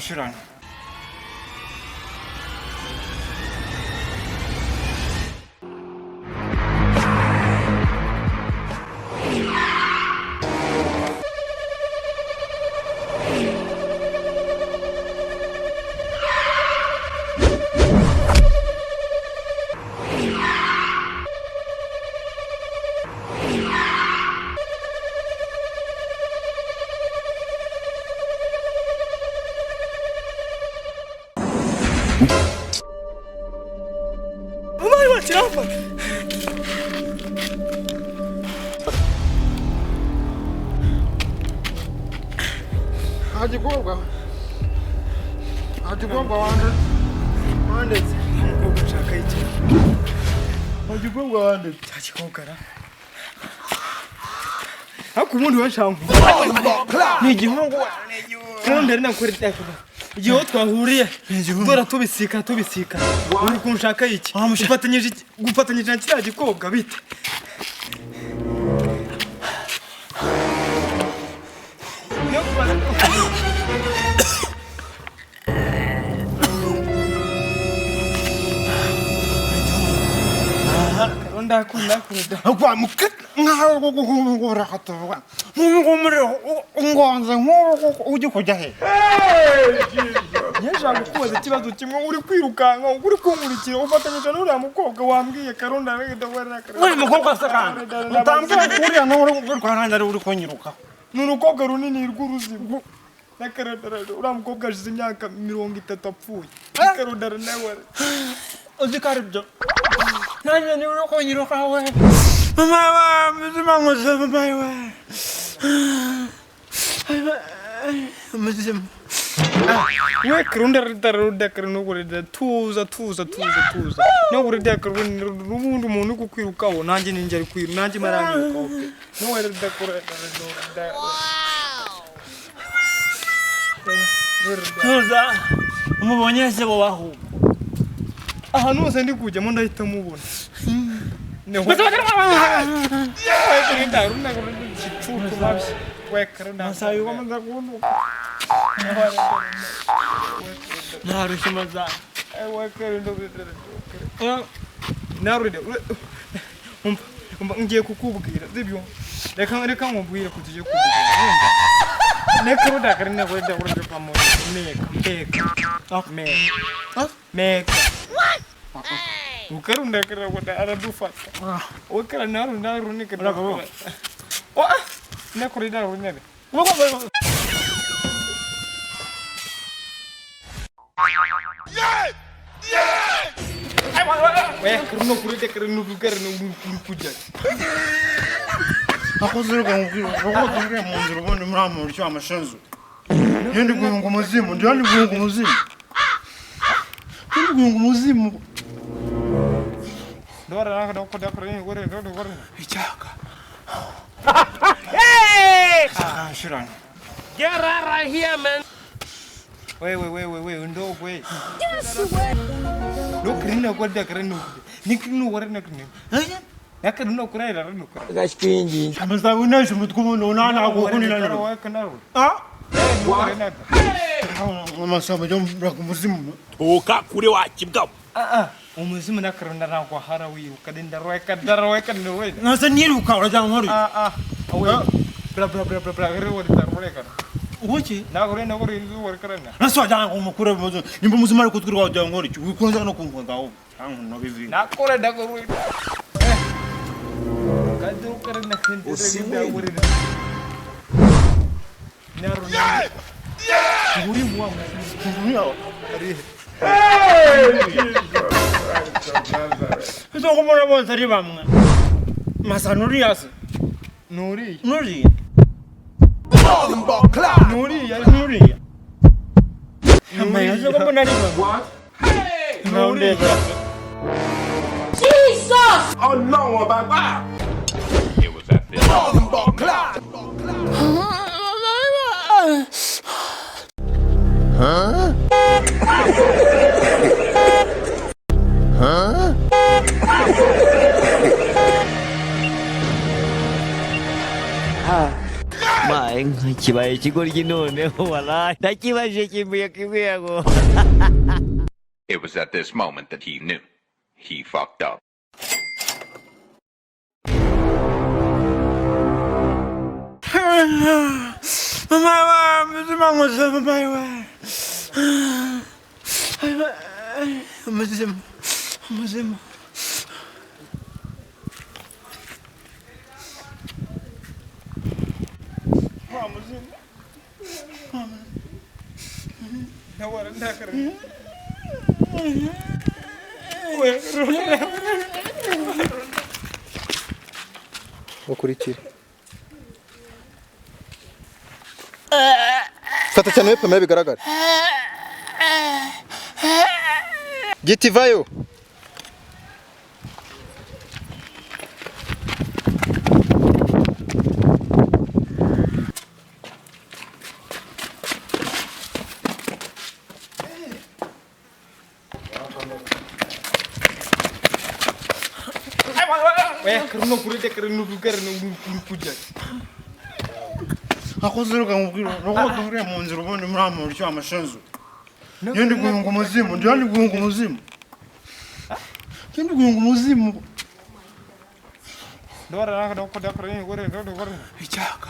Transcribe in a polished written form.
Şuran. Yapma. Hadi go. Hadi go Andet. Andet. Go şaka için. Hadi go Andet. Hadi go kara. Hakumuntu washangu. Ni gihungu. Kandi na kurita ko. Igihe twahuriye dora tubisika uri kunshaka iki gufatanyije na kiriya gikobwa bite ndakunda kwa mukit ngaho gukora hatowa ngomre ngonza uje kujya he Nyashaka kubaza ikibazo kimwe uri kwirukanka uri kunkurikira ufatanyije n'uriya mukobwa wambwiye Karonda ndabona uri mukobwa sakana utambwira kuriya no uri kwanjye uri kunyiruka n'urukobwa runini rw'uruzigo Karonda uriya mukobwa ashize imyaka 30 apfuye Karonda nawe uzi karibyo nanjye ni uri kunyiruka we mama wa muzima ngoze mama we muzima we Karonda karino kurida tuza no kurida karino rubundi umuntu kukwirukaho nanjye ninjye ari kwiru nanjye marangiruka no werida kurida tuza umubonye se bo bahu ahantu hose ndi kujyamo ndahita mubona ne ho Karonda runda chichutu babshi we Karonda sayo wamanda kuno Narushima we Karonda naride ngiye kukubwira zibyo reka nkubwire kutije kubwira ne Karonda karine wenda urinde pamo meka Karonda karinde aradufata we Karonda runika ne Karonda runene we Karonda kuride Karonda kuja akozero ngukira munziro bone muramu cyo amashenzo yendi kuyunga muzimu ndandi kuyunga muzimu Dora na ko da Karonda gore ichaka Hey! Shuran. Get out of here, man. Wait, ndo wait. Yes, wait. Look, Karonda ko da Karonda. Nikinu wore nakni. Ya Karonda ko ra ra ko. Gashpinji. Amasa una shumut ko no na ko kuni na. Ah? Amasa bajom ra ko muzimu. Oka kure wa kibga. Umuzimu na Karonda na ko harawi kadinda roeka no we. Nasa niru ka ora jang hori. Bla gere wori tar wore kana. Uchi na gore wori kana. Nasa jang ko mukure mozo. Nimbo muzimari ko tukuru jang hori. Ko nza no ko ngao. Ang no bivi. Na kore da gore. Kadu Karonda khinde wori. Naru. Guri muam. Ari. Ito ko mona mo sari ba mga. Masanuri as. Nuri. Nuri. Nuri. Amay aso ko mona rin ba? What? Nuri. Jesus! Oh no, Baba! It was at this. Huh? Bạn ơi kibaye ikigoryi noneho walahi nakibaje kimbuye kimwego. It was at this moment that he knew. He fucked up. Mama, mzima ngoza mama. Mzima. Mzima. Nawara ndakara. Ukurikire. Fata cyane wepemera bigaragara. Giti vayo. Karena kurite karena kuja. Ako ziruka ngubwira nuko turi mu nzira ubundi muri amuru cyo amashanzu. Yendi guhunga umuzimu, ndi guhunga umuzimu. Yendi guhunga umuzimu. Dora naka doko dakora ni gore. Icyaka.